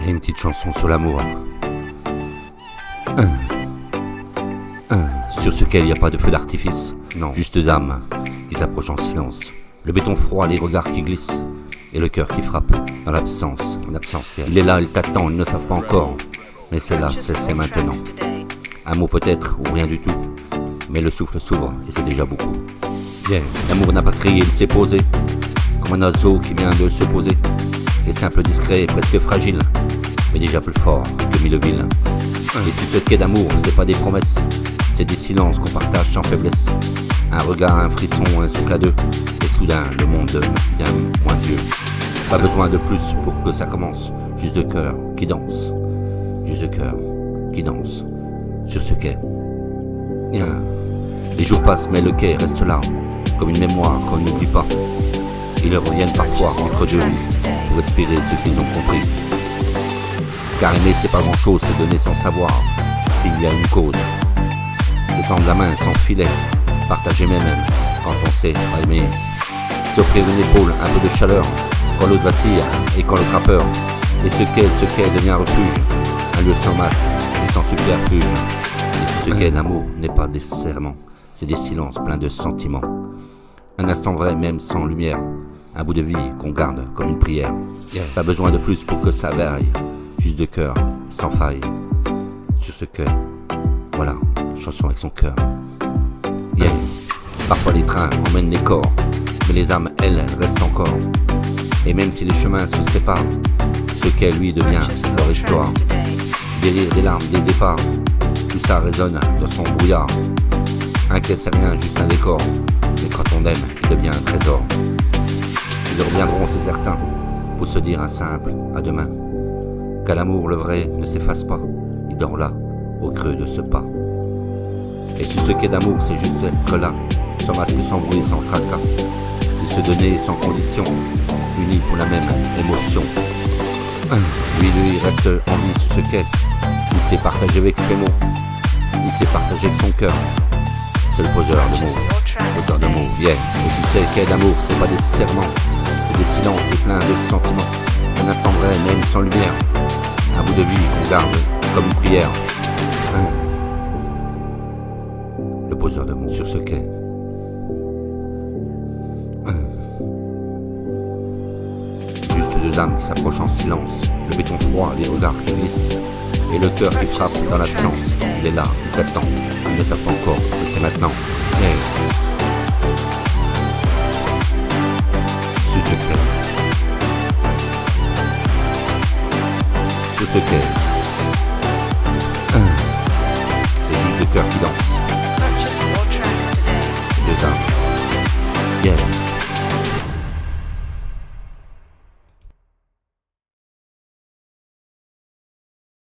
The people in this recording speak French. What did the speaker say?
Allez, une petite chanson sur l'amour. Sur cequel il n'y a pas de feu d'artifice. Non, juste d'âmes qui s'approchent en silence. Le béton froid, les regards qui glissent. Et le cœur qui frappe dans l'absence. Il est là, il t'attend, ils ne savent pas encore. Mais c'est là, c'est maintenant. Un mot peut-être, ou rien du tout. Mais le souffle s'ouvre, et c'est déjà beaucoup. Bien, l'amour n'a pas crié, il s'est posé. Comme un oiseau qui vient de se poser. Et simple, discret, presque fragile. Mais déjà plus fort que mille villes. Et sur ce quai d'amour, c'est pas des promesses. C'est des silences qu'on partage sans faiblesse. Un regard, un frisson, un souffle à deux. Et soudain, le monde devient moins vieux. Pas besoin de plus pour que ça commence. Juste de cœur qui danse. Juste de cœur qui danse. Sur ce quai. Les jours passent, mais le quai reste là. Comme une mémoire qu'on n'oublie pas. Ils reviennent parfois entre deux vies pour respirer ce qu'ils ont compris. Car aimer, c'est pas grand chose, c'est donner sans savoir s'il y a une cause. C'est tendre la main sans filet, partager même quand on sait pas aimer. S'offrir une épaule, un peu de chaleur, quand l'autre vacille et quand l'autre a peur. Et ce quai devient un refuge, un lieu sans masque et sans subterfuge. Et ce quai d'amour n'est pas des serments, c'est des silences pleins de sentiments. Un instant vrai même sans lumière, un bout de vie qu'on garde comme une prière. Pas besoin de plus pour que ça vaille, juste de cœur, sans faille. Sur ce quai, voilà, chanson avec son cœur. Parfois les trains emmènent les corps, mais les âmes, elles restent encore. Et même si les chemins se séparent, ce quai lui devient leur histoire. Des rires, des larmes, des départs, tout ça résonne dans son brouillard. Un quai c'est rien, juste un décor, mais quand on aime, il devient un trésor. Ils reviendront, c'est certain, pour se dire un simple à demain. Qu'à l'amour, le vrai ne s'efface pas, il dort là, au creux de ce pas. Et sur ce quai d'amour, c'est juste être là, sans masque, sans bruit, sans tracas. C'est se donner sans condition, unis pour la même émotion. Lui reste en vie sur ce quai. Il s'est partagé avec ses mots, il s'est partagé avec son cœur. C'est le poseur de mots, poseur de mots, Et sur ce quai d'amour, c'est pas des serments, c'est des silences et plein de sentiments. Un instant vrai, même sans lumière, un bout de vie qu'on garde comme une prière. Le poseur de mots sur ce quai. Juste deux âmes qui s'approchent en silence, le béton froid, les regards qui glissent, et le cœur qui frappe dans l'absence. Il est là, il t'attend, ils ne savent pas encore, mais c'est maintenant. Sur ce quai. Sur ce quai. C'est juste le cœur qui danse.